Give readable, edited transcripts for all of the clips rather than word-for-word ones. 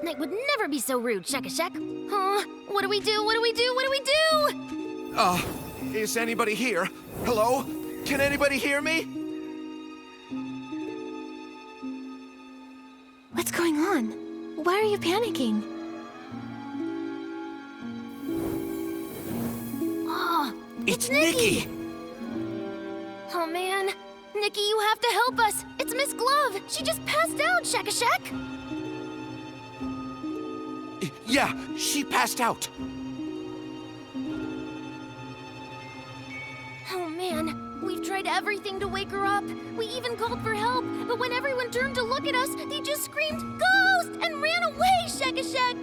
Knight would never be so rude, Shek-a-Shek. Huh? What do we do? What do we do? What do we do? Is anybody here? Hello? Can anybody hear me? What's going on? Why are you panicking? Oh, It's Nikki! Oh man, Nikki, you have to help us. It's Miss Glove. She just passed out, Shek-a-Shek. Yeah, she passed out. Oh man, we've tried everything to wake her up. We even called for help, but when everyone turned to look at us, they just screamed, "Ghost!" and ran away, Shek-a-Shek.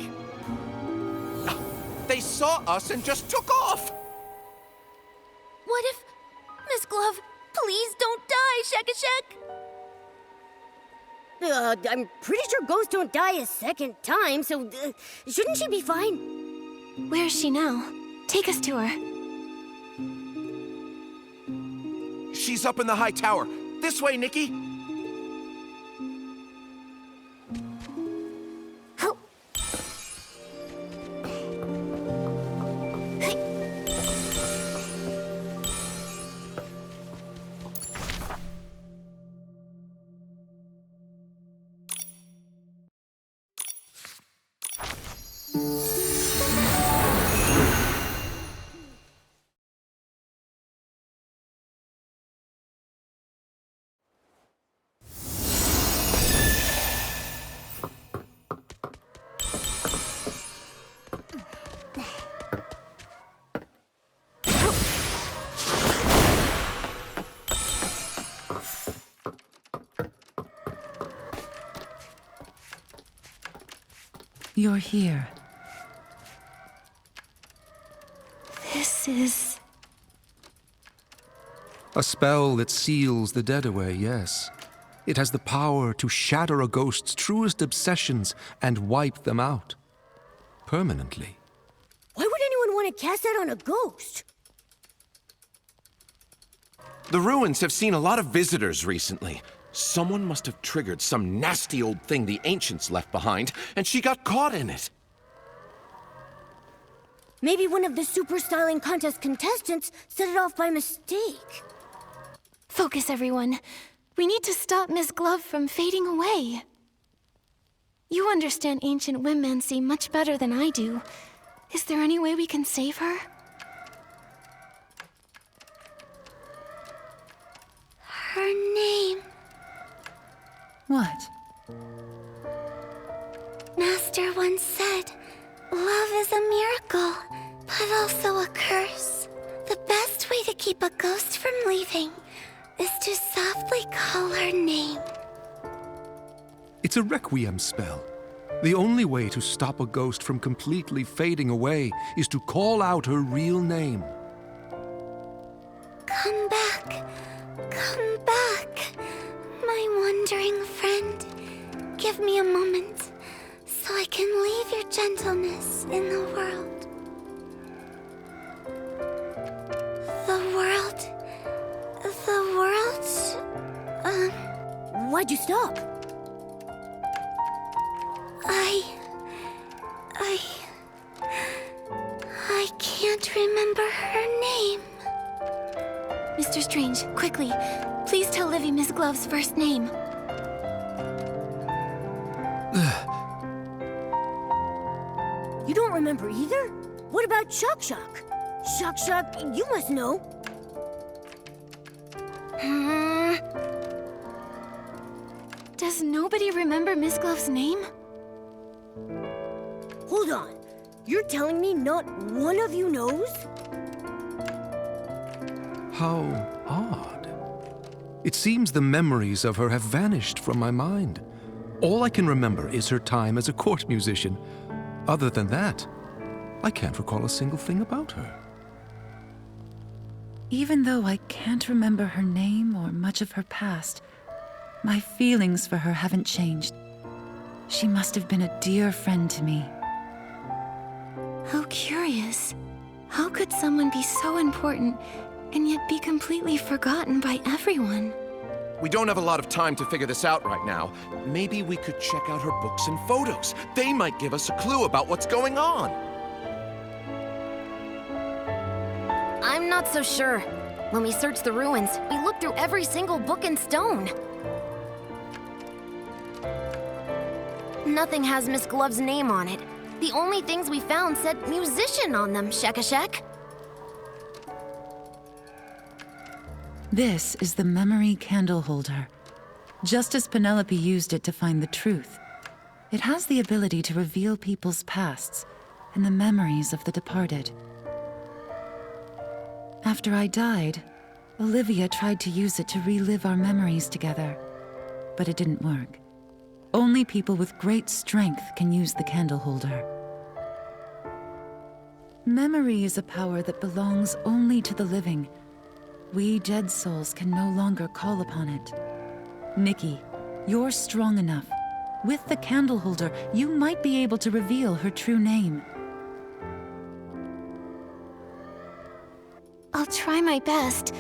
They saw us and just took off! What if... Miss Glove, please don't die, Shek-a-Shek. I'm pretty sure ghosts don't die a second time, so shouldn't she be fine? Where is she now? Take us to her. She's up in the high tower. This way, Nikki! Oh. You're here. This is... A spell that seals the dead away, yes. It has the power to shatter a ghost's truest obsessions and wipe them out. Permanently. Why would anyone want to cast that on a ghost? The ruins have seen a lot of visitors recently. Someone must have triggered some nasty old thing the ancients left behind, and she got caught in it. Maybe one of the super styling contest contestants set it off by mistake. Focus, everyone. We need to stop Miss Glove from fading away. You understand ancient womancy much better than I do. Is there any way we can save her? Her name. What? Master once said, love is a miracle, but also a curse. The best way to keep a ghost from leaving is to softly call her name. It's a requiem spell. The only way to stop a ghost from completely fading away is to call out her real name. Come back, my wandering friend. Give me a moment, so I can leave your gentleness in the world. Why'd you stop? I can't remember her name. Mr. Strange, quickly, please tell Livy Miss Glove's first name. You don't remember either? What about Shock Shock? Shock Shock, you must know. Does nobody remember Miss Glove's name? Hold on. You're telling me not one of you knows? How odd. It seems the memories of her have vanished from my mind. All I can remember is her time as a court musician. Other than that, I can't recall a single thing about her. Even though I can't remember her name or much of her past, my feelings for her haven't changed. She must have been a dear friend to me. How curious. How could someone be so important and yet be completely forgotten by everyone? We don't have a lot of time to figure this out right now. Maybe we could check out her books and photos. They might give us a clue about what's going on. I'm not so sure. When we searched the ruins, we looked through every single book and stone. Nothing has Miss Glove's name on it. The only things we found said musician on them, Shekashek. This is the memory candle holder. Just as Penelope used it to find the truth, it has the ability to reveal people's pasts and the memories of the departed. After I died, Olivia tried to use it to relive our memories together, but it didn't work. Only people with great strength can use the candle holder. Memory is a power that belongs only to the living. We dead souls can no longer call upon it. Nikki, you're strong enough. With the candle holder, you might be able to reveal her true name. I'll try my best.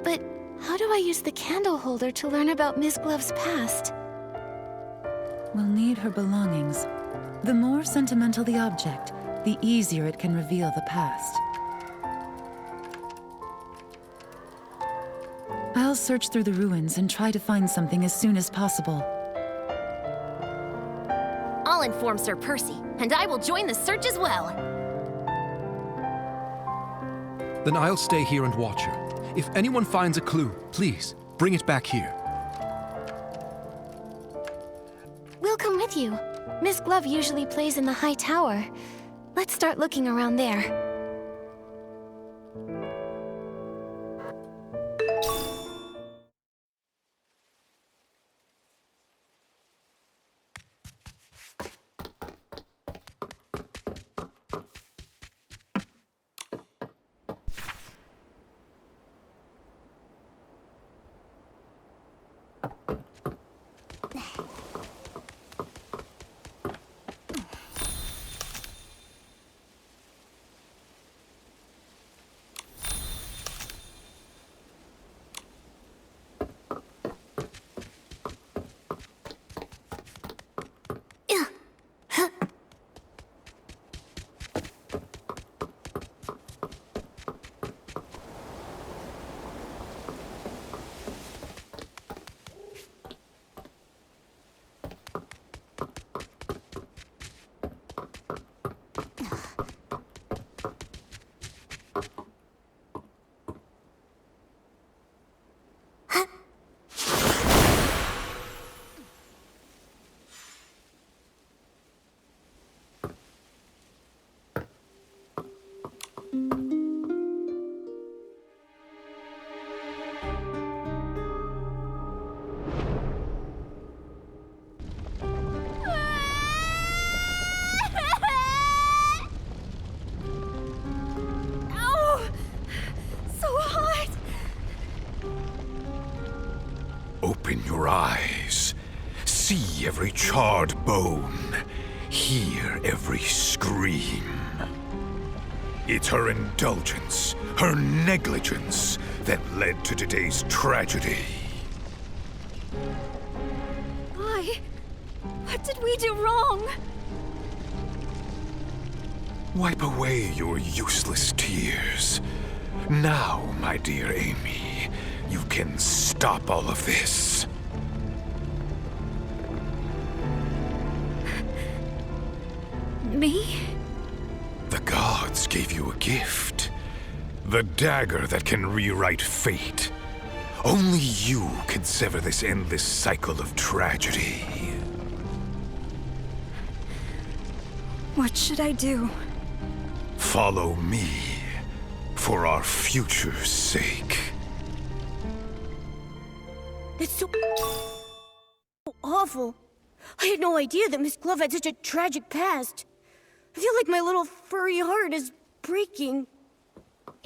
But how do I use the candle holder to learn about Miss Glove's past? We'll need her belongings. The more sentimental the object, the easier it can reveal the past. I'll search through the ruins and try to find something as soon as possible. I'll inform Sir Percy, and I will join the search as well. Then I'll stay here and watch her. If anyone finds a clue, please, bring it back here. We'll come with you. Miss Glove usually plays in the high tower. Let's start looking around there. Open your eyes. See every charred bone. Hear every scream. It's her indulgence, her negligence, that led to today's tragedy. Why? What did we do wrong? Wipe away your useless tears. Now, my dear Amy, you can stop all of this. Me? The gods gave you a gift. The dagger that can rewrite fate. Only you can sever this endless cycle of tragedy. What should I do? Follow me, for our future's sake. That's so awful. I had no idea that Miss Glove had such a tragic past. I feel like my little furry heart is breaking.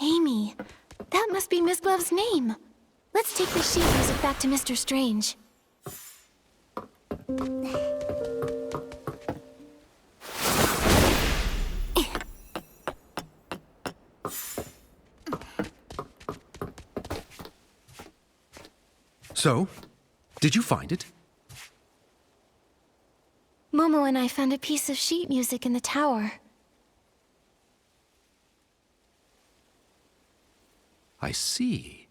Amy, that must be Miss Glove's name. Let's take the sheet music back to Mr. Strange. So, did you find it? Momo and I found a piece of sheet music in the tower. I see.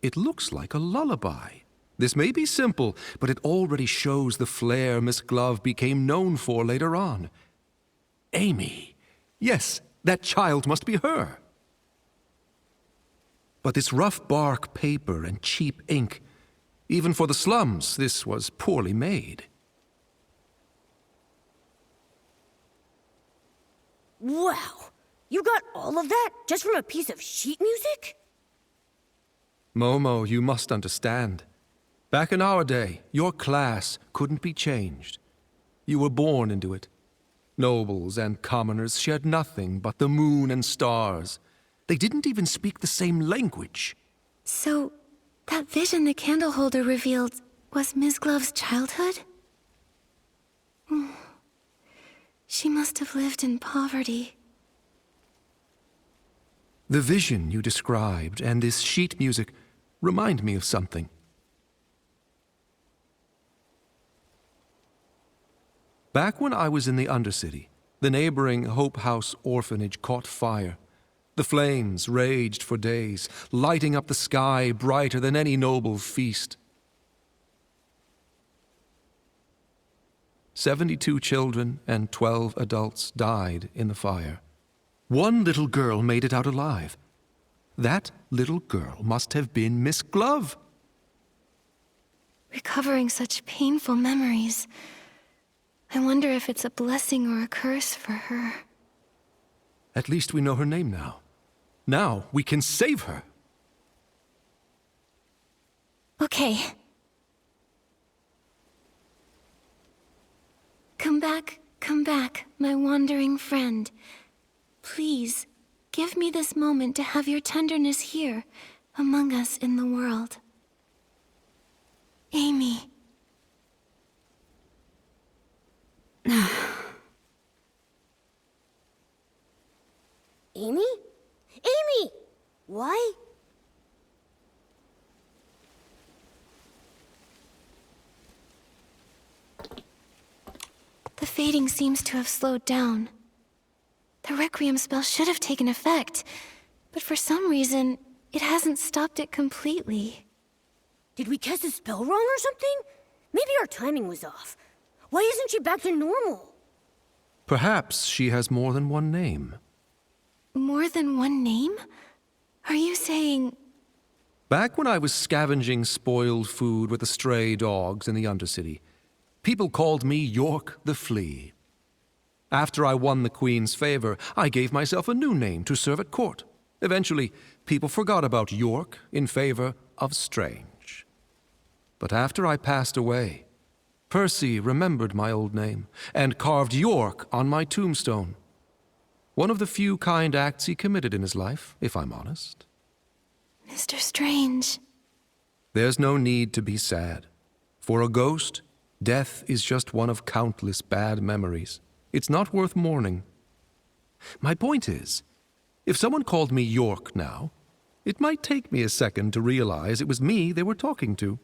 It looks like a lullaby. This may be simple, but it already shows the flair Miss Glove became known for later on. Amy. Yes, that child must be her. But this rough bark paper and cheap ink, even for the slums, this was poorly made. Wow! You got all of that just from a piece of sheet music? Momo, you must understand. Back in our day, your class couldn't be changed. You were born into it. Nobles and commoners shared nothing but the moon and stars. They didn't even speak the same language. So, that vision the candle holder revealed was Ms. Glove's childhood? She must have lived in poverty. The vision you described and this sheet music remind me of something. Back when I was in the Undercity, the neighboring Hope House orphanage caught fire. The flames raged for days, lighting up the sky brighter than any noble feast. 72 children and 12 adults died in the fire. One little girl made it out alive. That little girl must have been Miss Glove. Recovering such painful memories. I wonder if it's a blessing or a curse for her. At least we know her name now. Now we can save her. Okay. Come back, my wandering friend. Please, give me this moment to have your tenderness here, among us in the world. Amy. Amy? Amy! Why? The fading seems to have slowed down. The Requiem spell should have taken effect, but for some reason, it hasn't stopped it completely. Did we cast a spell wrong or something? Maybe our timing was off. Why isn't she back to normal? Perhaps she has more than one name. More than one name? Are you saying... Back when I was scavenging spoiled food with the stray dogs in the Undercity, people called me York the Flea. After I won the Queen's favor, I gave myself a new name to serve at court. Eventually, people forgot about York in favor of Strange. But after I passed away, Percy remembered my old name and carved York on my tombstone. One of the few kind acts he committed in his life, if I'm honest. Mr. Strange. There's no need to be sad. For a ghost, death is just one of countless bad memories. It's not worth mourning. My point is, if someone called me York now, it might take me a second to realize it was me they were talking to.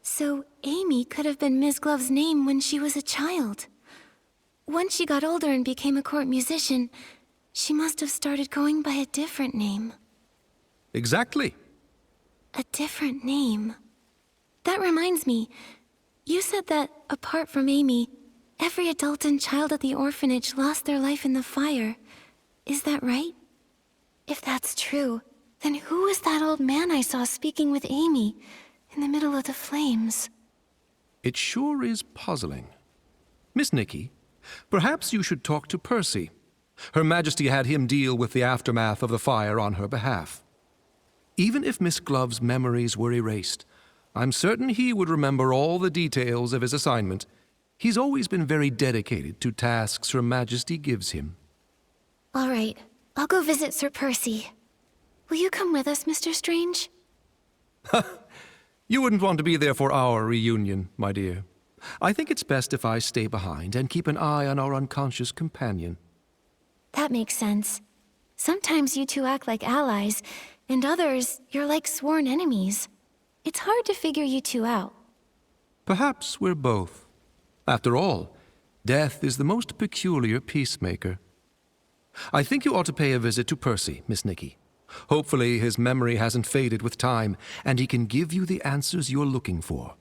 So Amy could have been Ms. Glove's name when she was a child. Once she got older and became a court musician, she must have started going by a different name. Exactly. A different name. That reminds me, you said that, apart from Amy, every adult and child at the orphanage lost their life in the fire. Is that right? If that's true, then who was that old man I saw speaking with Amy in the middle of the flames? It sure is puzzling. Miss Nikki, perhaps you should talk to Percy. Her Majesty had him deal with the aftermath of the fire on her behalf. Even if Miss Glove's memories were erased, I'm certain he would remember all the details of his assignment. He's always been very dedicated to tasks Her Majesty gives him. All right, I'll go visit Sir Percy. Will you come with us, Mr. Strange? You wouldn't want to be there for our reunion, my dear. I think it's best if I stay behind and keep an eye on our unconscious companion. That makes sense. Sometimes you two act like allies, and others, you're like sworn enemies. It's hard to figure you two out. Perhaps we're both. After all, death is the most peculiar peacemaker. I think you ought to pay a visit to Percy, Miss Nikki. Hopefully his memory hasn't faded with time, and he can give you the answers you're looking for.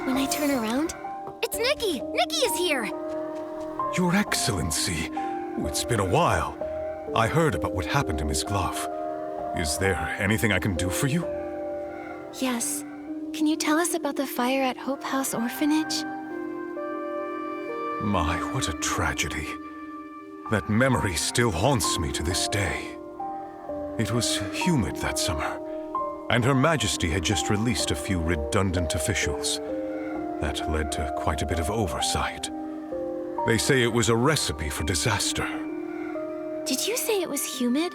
When I turn around, It's Nikki! Nikki is here! Your Excellency, it's been a while. I heard about what happened to Miss Glove. Is there anything I can do for you? yes. Can you tell us about the fire at Hope House Orphanage? My, what a tragedy. That memory still haunts me to this day. It was humid that summer, and Her Majesty had just released a few redundant officials. That led to quite a bit of oversight. They say it was a recipe for disaster. Did you say it was humid?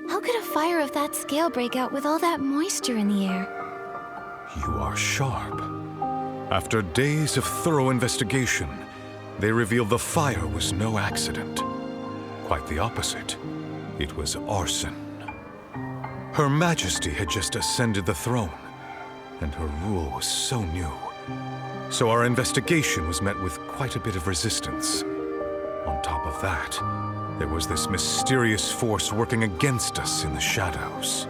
How could a fire of that scale break out with all that moisture in the air? You are sharp. After days of thorough investigation, they revealed the fire was no accident. Quite the opposite. It was arson. Her Majesty had just ascended the throne, and her rule was so new. So our investigation was met with quite a bit of resistance. On top of that, there was this mysterious force working against us in the shadows.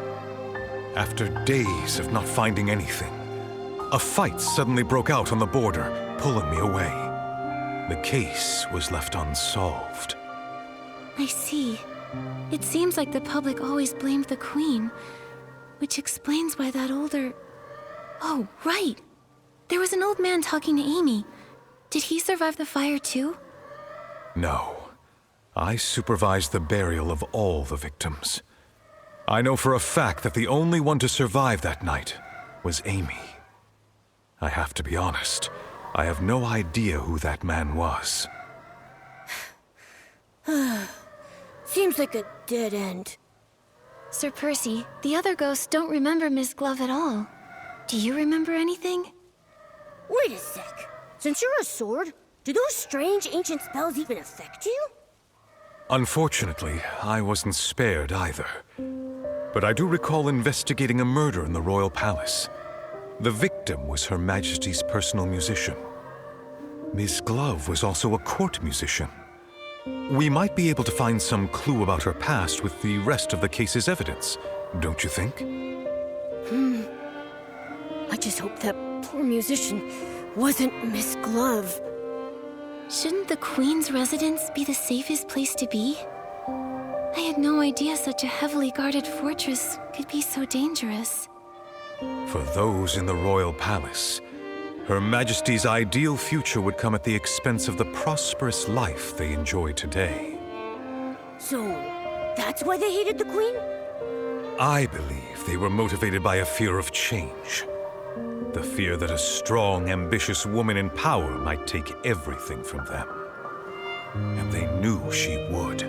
After days of not finding anything, a fight suddenly broke out on the border, pulling me away. The case was left unsolved. I see. It seems like the public always blamed the Queen, which explains why that older... Oh, right! There was an old man talking to Amy. Did he survive the fire too? No. I supervised the burial of all the victims. I know for a fact that the only one to survive that night was Amy. I have to be honest, I have no idea who that man was. Seems like a dead end. Sir Percy, the other ghosts don't remember Miss Glove at all. Do you remember anything? Wait a sec. Since you're a sword, do those strange ancient spells even affect you? Unfortunately, I wasn't spared either. But I do recall investigating a murder in the royal palace. The victim was Her Majesty's personal musician. Miss Glove was also a court musician. We might be able to find some clue about her past with the rest of the case's evidence, don't you think? I just hope that poor musician wasn't Miss Glove. Shouldn't the Queen's residence be the safest place to be? I had no idea such a heavily guarded fortress could be so dangerous. For those in the royal palace, Her Majesty's ideal future would come at the expense of the prosperous life they enjoy today. So, that's why they hated the Queen? I believe they were motivated by a fear of change. The fear that a strong, ambitious woman in power might take everything from them. And they knew she would.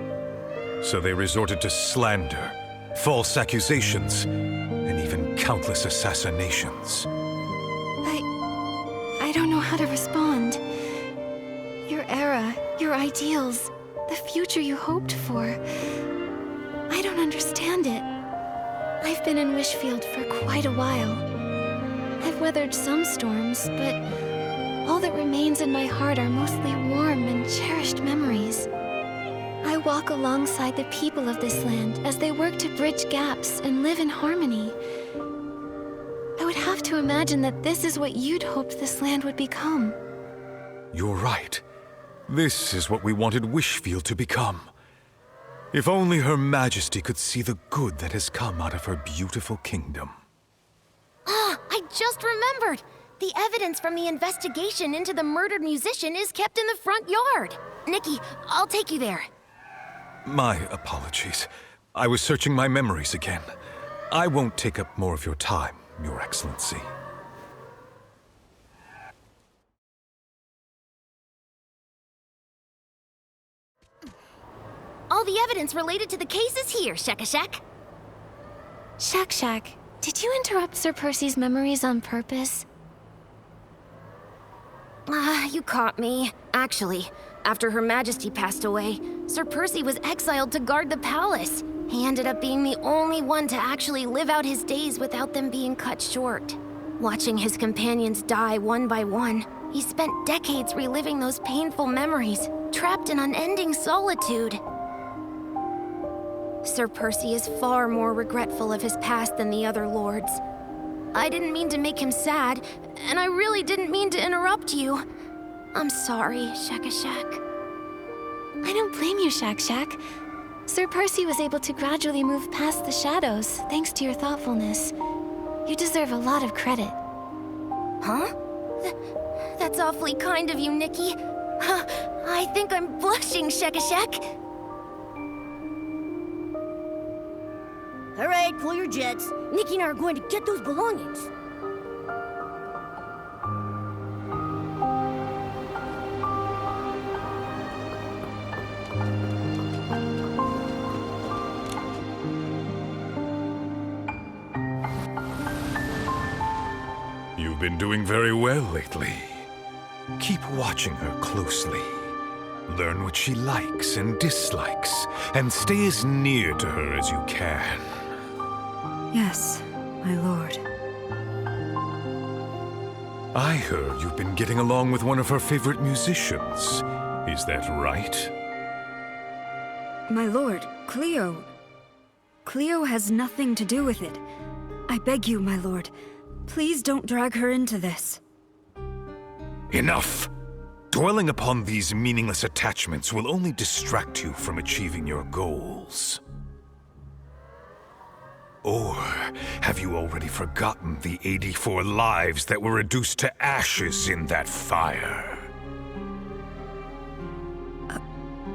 So they resorted to slander, false accusations, and even countless assassinations. I don't know how to respond. Your era, your ideals, the future you hoped for. I don't understand it. I've been in Wishfield for quite a while. I've weathered some storms, but all that remains in my heart are mostly warm and cherished memories. I walk alongside the people of this land as they work to bridge gaps and live in harmony. I would have to imagine that this is what you'd hoped this land would become. You're right. This is what we wanted Wishfield to become. If only Her Majesty could see the good that has come out of her beautiful kingdom. I just remembered! The evidence from the investigation into the murdered musician is kept in the front yard. Nikki, I'll take you there. My apologies. I was searching my memories again. I won't take up more of your time, Your Excellency. All the evidence related to the case is here, Shek-a-Shek. Shak, did you interrupt Sir Percy's memories on purpose? You caught me. Actually, after Her Majesty passed away, Sir Percy was exiled to guard the palace. He ended up being the only one to actually live out his days without them being cut short. Watching his companions die one by one, he spent decades reliving those painful memories, trapped in unending solitude. Sir Percy is far more regretful of his past than the other lords. I didn't mean to make him sad, and I really didn't mean to interrupt you. I'm sorry, Shek-a-Shek. I don't blame you, Shak. Sir Percy was able to gradually move past the shadows, thanks to your thoughtfulness. You deserve a lot of credit. Huh? That's awfully kind of you, Nikki. I think I'm blushing, Shek-a-Shek. All right, pull your jets. Nikki and I are going to get those belongings. You've been doing very well lately. Keep watching her closely. Learn what she likes and dislikes, and stay as near to her as you can. Yes, my lord. I heard you've been getting along with one of her favorite musicians. Is that right? My lord, Cleo. Cleo has nothing to do with it. I beg you, my lord, please don't drag her into this. Enough! Dwelling upon these meaningless attachments will only distract you from achieving your goals. Or have you already forgotten the 84 lives that were reduced to ashes in that fire?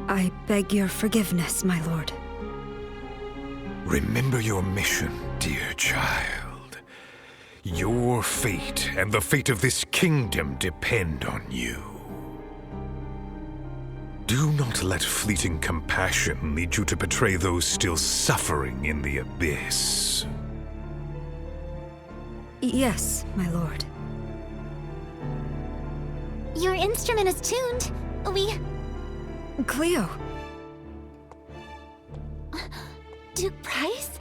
I beg your forgiveness, my lord. Remember your mission, dear child. Your fate and the fate of this kingdom depend on you. Do not let fleeting compassion lead you to betray those still suffering in the abyss. Yes, my lord. Your instrument is tuned. Cleo! Duke Price?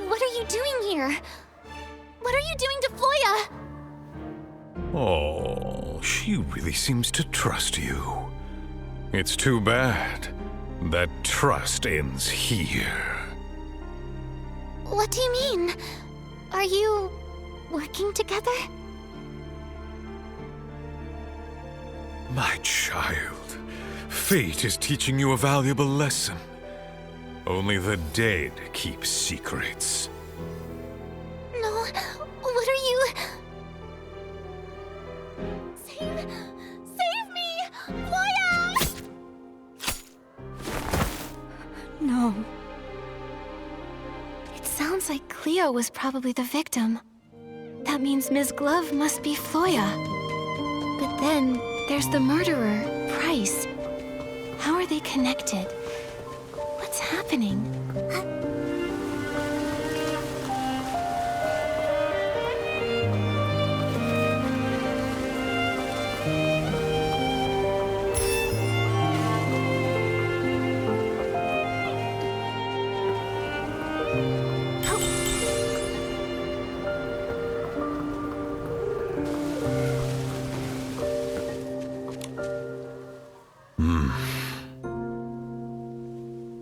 What are you doing here? What are you doing to Floya? Oh, she really seems to trust you. It's too bad that trust ends here. What do you mean? Are you working together? My child, fate is teaching you a valuable lesson. Only the dead keep secrets. No, what are you... Save me! Floya! No. It sounds like Cleo was probably the victim. That means Ms. Glove must be Floya. But then, there's the murderer, Price. How are they connected? What's happening?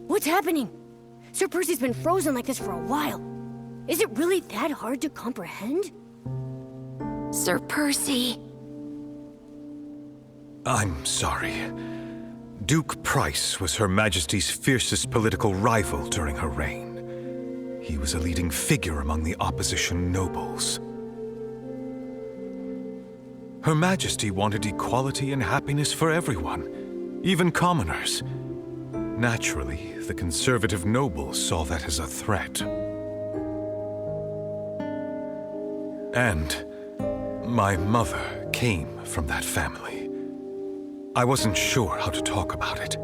What's happening? Sir Percy's been frozen like this for a while. Is it really that hard to comprehend? Sir Percy. I'm sorry. Duke Price was Her Majesty's fiercest political rival during her reign. He was a leading figure among the opposition nobles. Her Majesty wanted equality and happiness for everyone, even commoners. Naturally, the conservative nobles saw that as a threat. And my mother came from that family. I wasn't sure how to talk about it.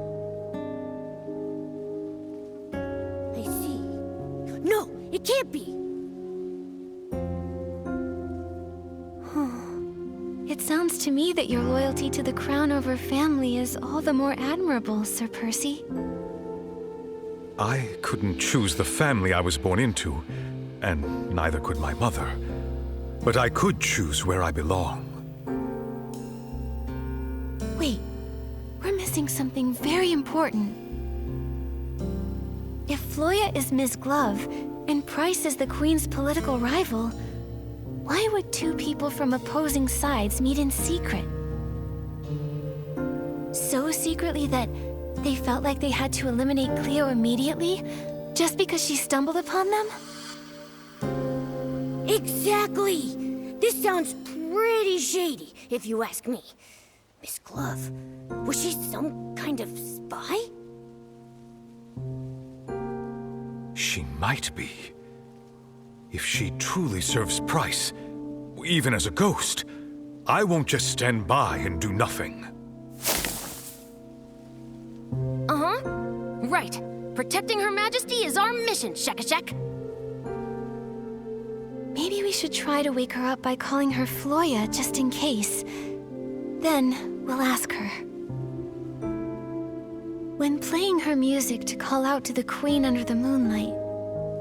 can't be. It sounds to me that your loyalty to the crown over family is all the more admirable, Sir Percy. I couldn't choose the family I was born into, and neither could my mother. But I could choose where I belong. Wait, we're missing something very important. If Floya is Miss Glove, and Price is the Queen's political rival, why would two people from opposing sides meet in secret? So secretly that they felt like they had to eliminate Cleo immediately, just because she stumbled upon them? Exactly! This sounds pretty shady, if you ask me. Miss Glove, was she some kind of spy? She might be. If she truly serves Price, even as a ghost, I won't just stand by and do nothing. Uh-huh. Right. Protecting Her Majesty is our mission, Shakashak. Maybe we should try to wake her up by calling her Floya, just in case. Then, we'll ask her. When playing her music to call out to the Queen under the moonlight,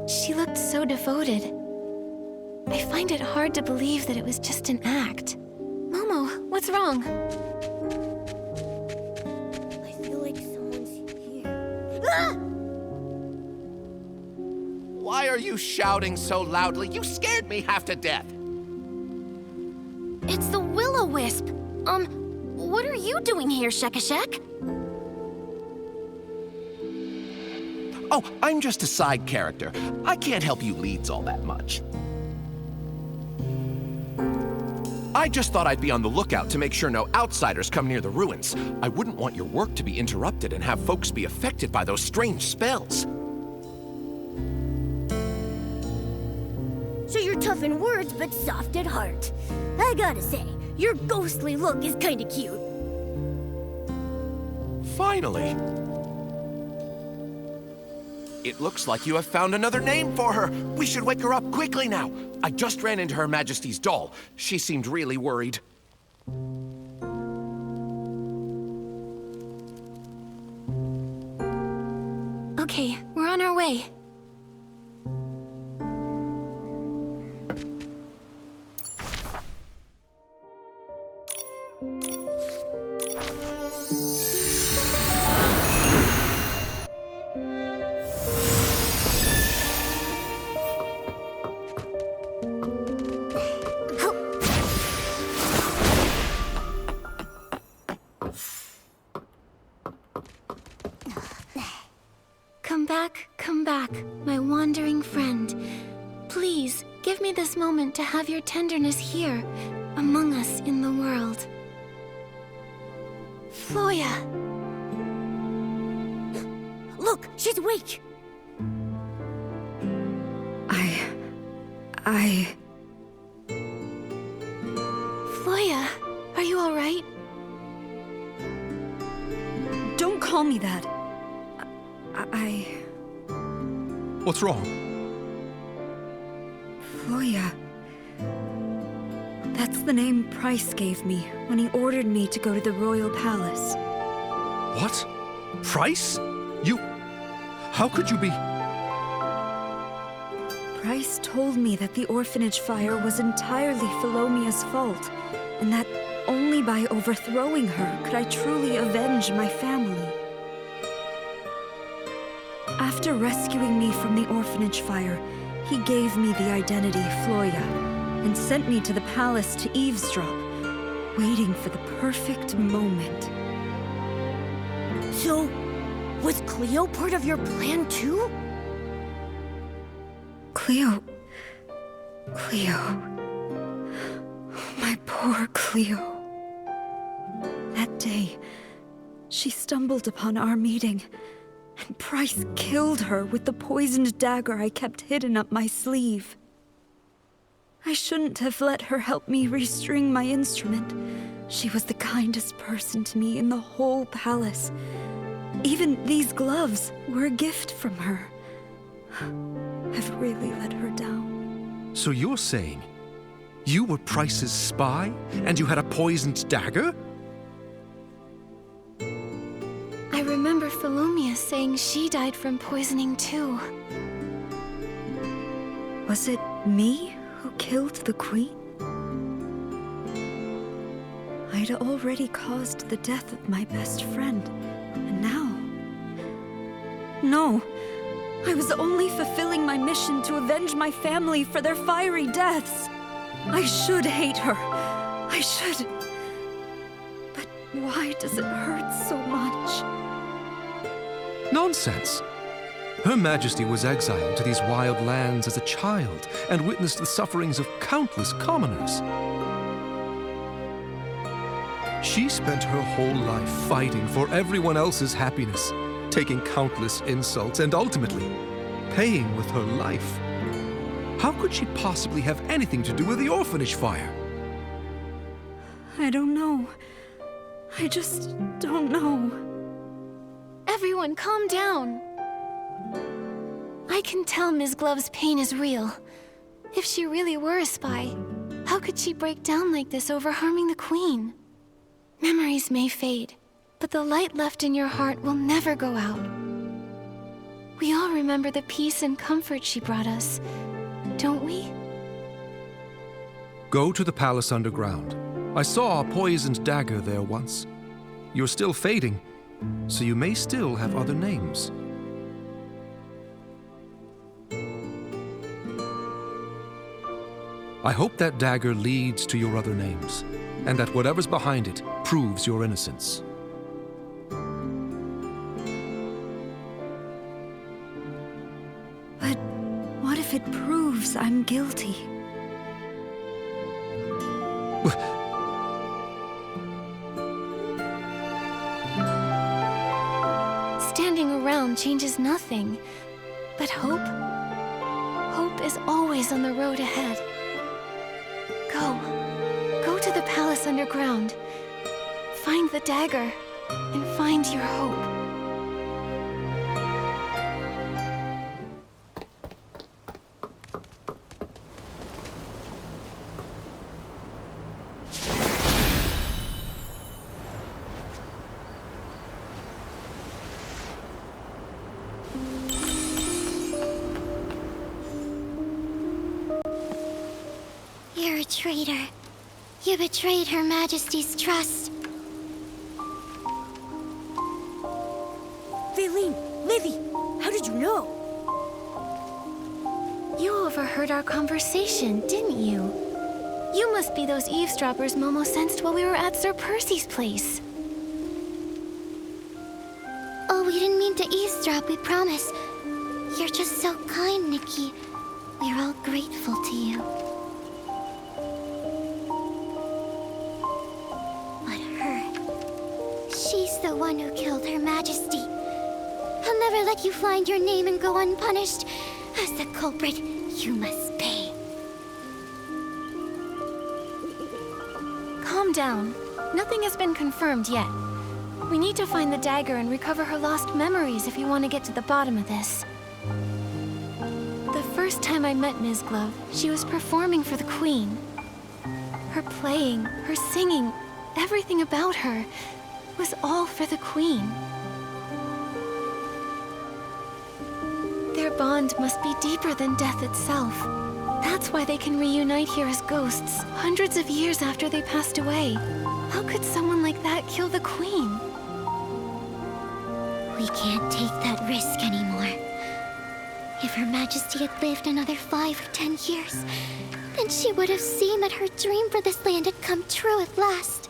she looked so devoted. I find it hard to believe that it was just an act. Momo, what's wrong? I feel like someone's here. Ah! Why are you shouting so loudly? You scared me half to death. It's the Will-O-Wisp. What are you doing here, Shakashak? Oh, I'm just a side character. I can't help you leads all that much. I just thought I'd be on the lookout to make sure no outsiders come near the ruins. I wouldn't want your work to be interrupted and have folks be affected by those strange spells. So you're tough in words, but soft at heart. I gotta say, your ghostly look is kinda cute. Finally. It looks like you have found another name for her. We should wake her up quickly now. I just ran into Her Majesty's doll. She seemed really worried. Okay, we're on our way. Come back, my wandering friend. Please, give me this moment to have your tenderness here, among us in the world. Floya! Look, she's awake! Floya, are you alright? Don't call me that. What's wrong? Floya. That's the name Price gave me when he ordered me to go to the royal palace. What? Price? You... How could you be... Price told me that the orphanage fire was entirely Philomea's fault, and that only by overthrowing her could I truly avenge my family. After rescuing me from the orphanage fire, he gave me the identity Floya, and sent me to the palace to eavesdrop, waiting for the perfect moment. So, was Cleo part of your plan too? Cleo... My poor Cleo. That day, she stumbled upon our meeting, and Price killed her with the poisoned dagger I kept hidden up my sleeve. I shouldn't have let her help me restring my instrument. She was the kindest person to me in the whole palace. Even these gloves were a gift from her. have really let her down. So you're saying you were Price's spy and you had a poisoned dagger? I remember Philomia saying she died from poisoning too. Was it me who killed the queen? I'd already caused the death of my best friend, and now... No! I was only fulfilling my mission to avenge my family for their fiery deaths! I should hate her! I should... But why does it hurt so much? Nonsense! Her Majesty was exiled to these wild lands as a child and witnessed the sufferings of countless commoners. She spent her whole life fighting for everyone else's happiness, taking countless insults and ultimately paying with her life. How could she possibly have anything to do with the orphanage fire? I don't know. I just don't know. Everyone, calm down. I can tell Ms. Glove's pain is real. If she really were a spy, how could she break down like this over harming the Queen? Memories may fade, but the light left in your heart will never go out. We all remember the peace and comfort she brought us, don't we? Go to the palace underground. I saw a poisoned dagger there once. You're still fading, so you may still have other names. I hope that dagger leads to your other names, and that whatever's behind it proves your innocence. But what if it proves I'm guilty? Standing around changes nothing, but hope is always on the road ahead. Go to the palace underground. Find the dagger, and find your hope. You're a traitor. You betrayed Her Majesty's trust. Valine, Livy, how did you know? You overheard our conversation, didn't you? You must be those eavesdroppers Momo sensed while we were at Sir Percy's place. Oh, we didn't mean to eavesdrop, we promise. You're just so kind, Nikki. We're all grateful to you. But her... she's the one who killed Her Majesty. I'll never let you find your name and go unpunished. As the culprit, you must pay. Calm down. Nothing has been confirmed yet. We need to find the dagger and recover her lost memories if you want to get to the bottom of this. The first time I met Ms. Glove, she was performing for the Queen. Her playing, her singing, everything about her was all for the Queen. Their bond must be deeper than death itself. That's why they can reunite here as ghosts, hundreds of years after they passed away. How could someone like that kill the Queen? We can't take that risk anymore. If Her Majesty had lived another 5 or 10 years, then she would have seen that her dream for this land had come true at last.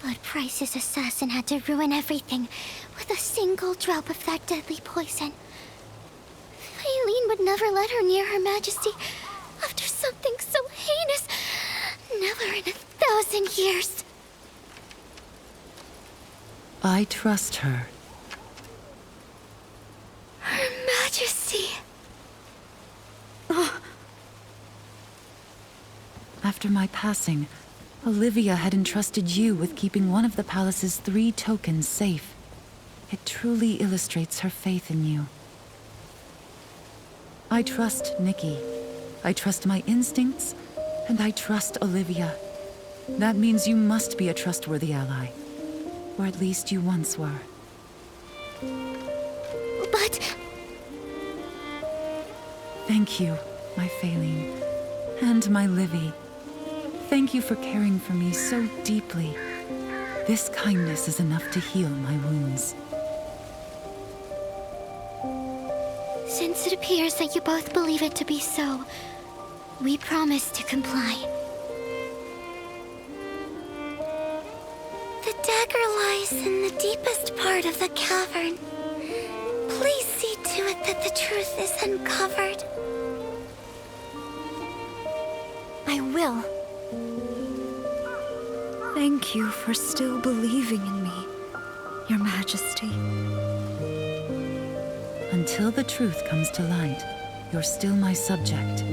But Price's assassin had to ruin everything with a single drop of that deadly poison. Eileen would never let her near Her Majesty after something so heinous. Never in 1,000 years. I trust her. Her Majesty. After my passing, Olivia had entrusted you with keeping one of the palace's 3 tokens safe. It truly illustrates her faith in you. I trust Nikki. I trust my instincts, and I trust Olivia. That means you must be a trustworthy ally. Or at least you once were. But... Thank you, my Faline. And my Livy. Thank you for caring for me so deeply. This kindness is enough to heal my wounds. Since it appears that you both believe it to be so, we promise to comply. The dagger lies in the deepest part of the cavern. Please see to it that the truth is uncovered. I will. Thank you for still believing in me, Your Majesty. Until the truth comes to light, you're still my subject.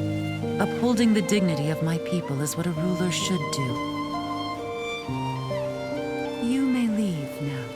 Upholding the dignity of my people is what a ruler should do. You may leave now.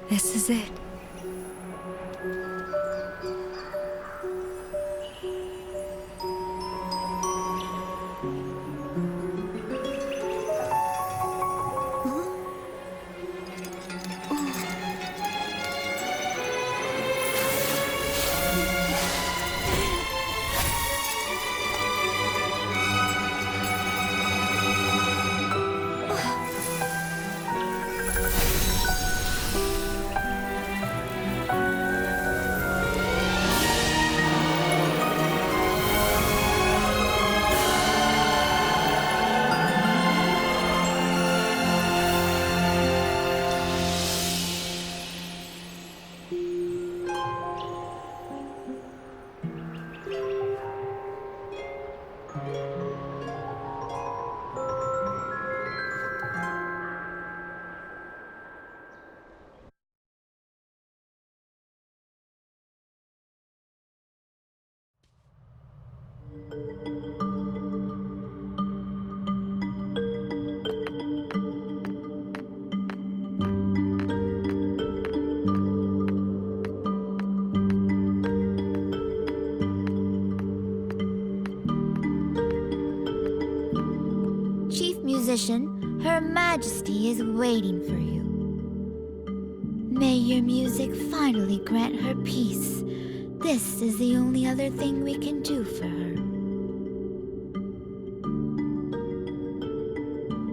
This is it. Musician, Her Majesty is waiting for you. May your music finally grant her peace. This is the only other thing we can do for her.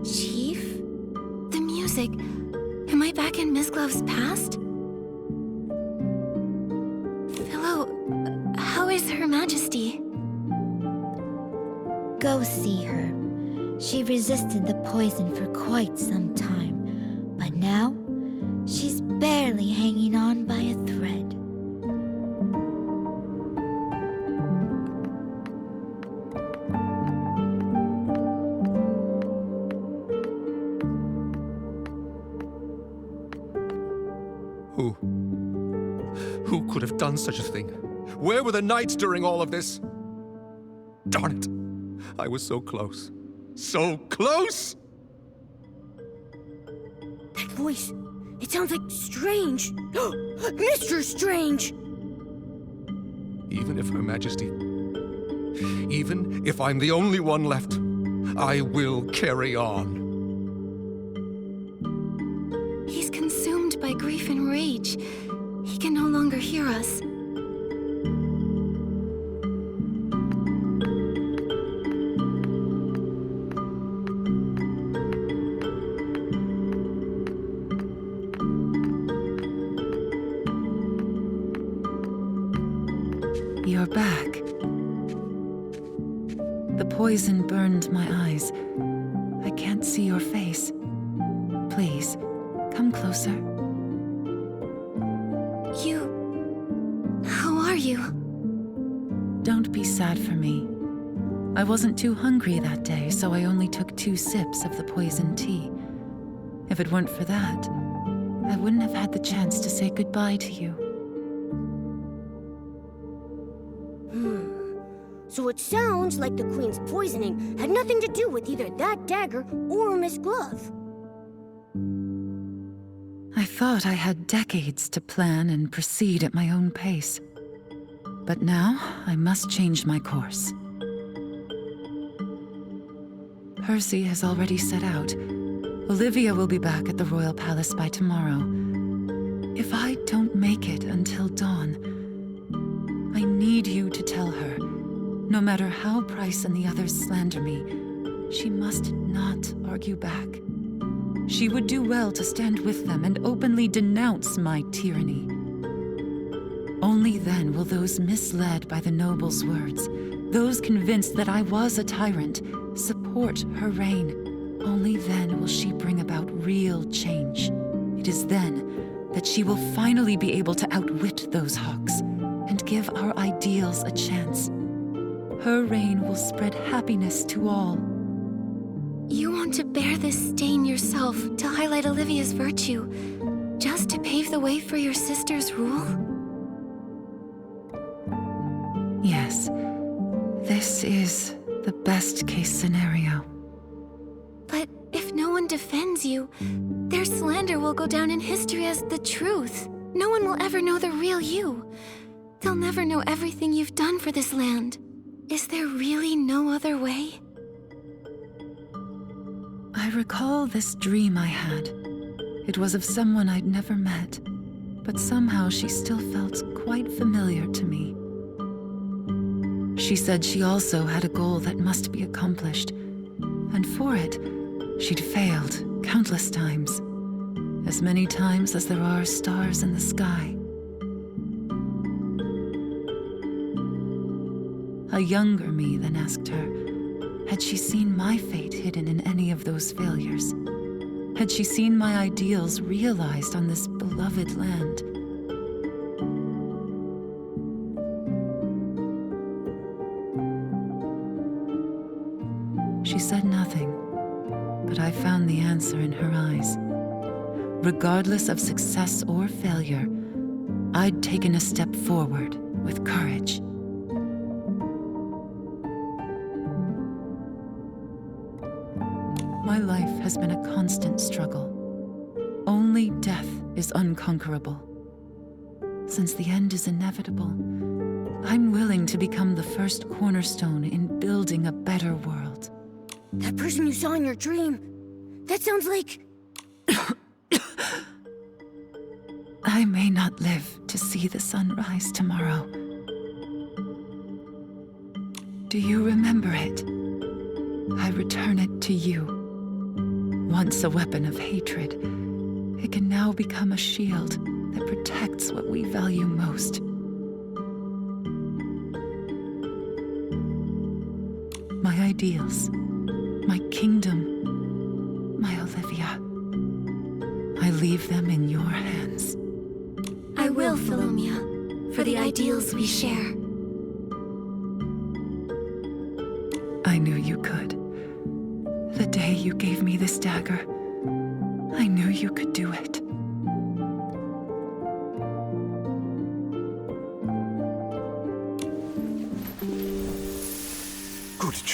Chief? The music. Am I back in Miss Glove's past? Philo, how is Her Majesty? Go see her. She resisted the poison for quite some time, but now she's barely hanging on by a thread. Who could have done such a thing? Where were the knights during all of this? Darn it. I was so close. So close! That voice, it sounds like Strange. Mr. Strange! Even if Her Majesty... Even if I'm the only one left, I will carry on. He's consumed by grief and rage. He can no longer hear us. You're back. The poison burned my eyes. I can't see your face. Please, come closer. How are you? Don't be sad for me. I wasn't too hungry that day, so I only took 2 sips of the poison tea. If it weren't for that, I wouldn't have had the chance to say goodbye to you. So it sounds like the Queen's poisoning had nothing to do with either that dagger or Miss Glove. I thought I had decades to plan and proceed at my own pace. But now, I must change my course. Percy has already set out. Olivia will be back at the Royal Palace by tomorrow. If I don't make it until dawn, I need you to tell her, no matter how Price and the others slander me, she must not argue back. She would do well to stand with them and openly denounce my tyranny. Only then will those misled by the noble's words, those convinced that I was a tyrant, support her reign. Only then will she bring about real change. It is then that she will finally be able to outwit those hawks and give our ideals a chance. Her reign will spread happiness to all. You want to bear this stain yourself to highlight Olivia's virtue, just to pave the way for your sister's rule? Yes, this is the best-case scenario. But if no one defends you, their slander will go down in history as the truth. No one will ever know the real you. They'll never know everything you've done for this land. Is there really no other way? I recall this dream I had. It was of someone I'd never met, but somehow she still felt quite familiar to me. She said she also had a goal that must be accomplished, and for it, she'd failed countless times, as many times as there are stars in the sky. A younger me then asked her, had she seen my fate hidden in any of those failures? Had she seen my ideals realized on this beloved land? She said nothing, but I found the answer in her eyes. Regardless of success or failure, I'd taken a step forward with courage. My life has been a constant struggle. Only death is unconquerable. Since the end is inevitable, I'm willing to become the first cornerstone in building a better world. That person you saw in your dream, that sounds like... I may not live to see the sun rise tomorrow. Do you remember it? I return it to you. Once a weapon of hatred, it can now become a shield that protects what we value most. My ideals, my kingdom, my Olivia. I leave them in your hands. I will, Philomia, for the ideals we share. I knew you could. The day you gave me this dagger, I knew you could do it.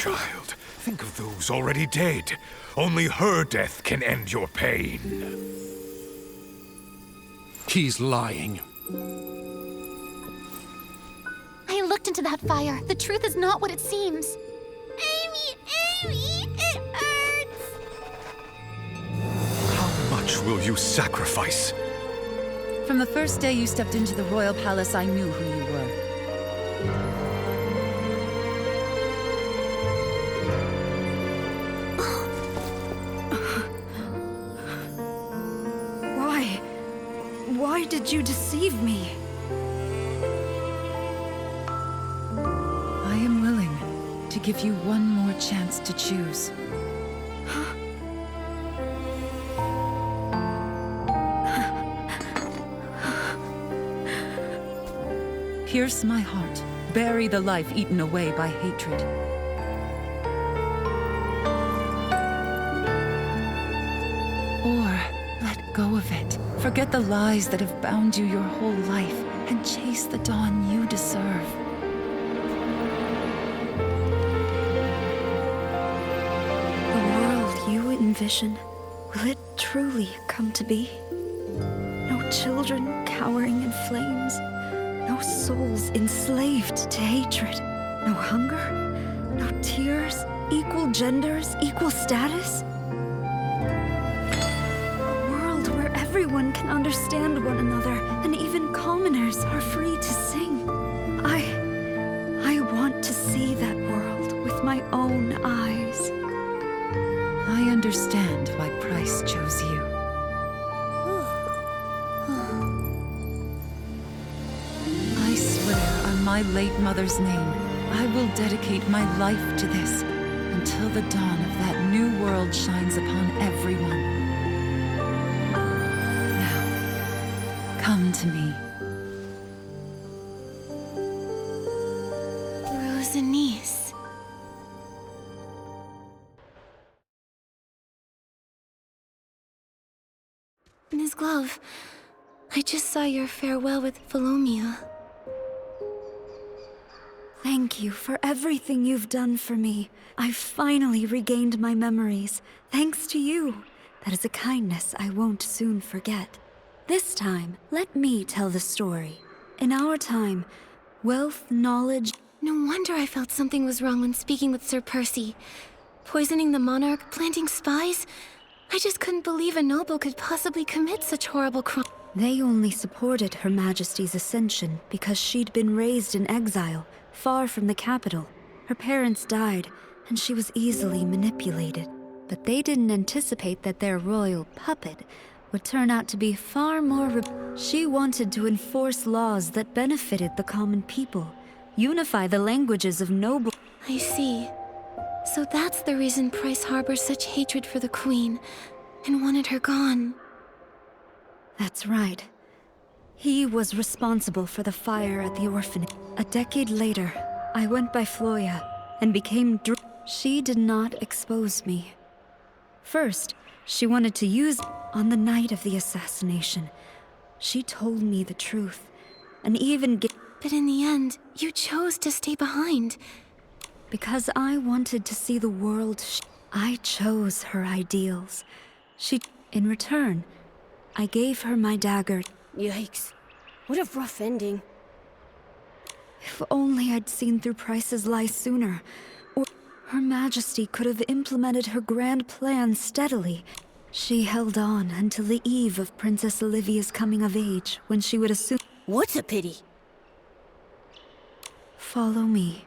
child. Think of those already dead. Only her death can end your pain. He's lying. I looked into that fire. The truth is not what it seems. Amy, it hurts! How much will you sacrifice? From the first day you stepped into the royal palace, I knew who you were. Why did you deceive me? I am willing to give you one more chance to choose. Pierce my heart. Bury the life eaten away by hatred. Or let go of it. Forget the lies that have bound you your whole life and chase the dawn you deserve. The world you envision, will it truly come to be? No children cowering in flames. No souls enslaved to hatred. No hunger. No tears. Equal genders. Equal status. Everyone can understand one another, and even commoners are free to sing. I want to see that world with my own eyes. I understand why Price chose you. I swear on my late mother's name, I will dedicate my life to this until the dawn of that new world shines upon everyone. Come to me. Rosanice. Ms. Glove, I just saw your farewell with Philomia. Thank you for everything you've done for me. I've finally regained my memories, thanks to you. That is a kindness I won't soon forget. This time, let me tell the story. In our time, wealth, knowledge... No wonder I felt something was wrong when speaking with Sir Percy. Poisoning the monarch, planting spies? I just couldn't believe a noble could possibly commit such horrible crimes. They only supported Her Majesty's ascension because she'd been raised in exile, far from the capital. Her parents died, and she was easily manipulated. But they didn't anticipate that their royal puppet would turn out to be far more... She wanted to enforce laws that benefited the common people, unify the languages of noble... I see. So that's the reason Price harbors such hatred for the Queen, and wanted her gone. That's right. He was responsible for the fire at the orphanage. A decade later, I went by Floya and became... She did not expose me. First, she wanted to use... On the night of the assassination, she told me the truth, and even But in the end, you chose to stay behind. Because I wanted to see the world I chose her ideals. In return, I gave her my dagger. Yikes. What a rough ending. If only I'd seen through Price's lies sooner, or Her Majesty could have implemented her grand plan steadily. She held on until the eve of Princess Olivia's coming of age, when she would assume... What's a pity? Follow me.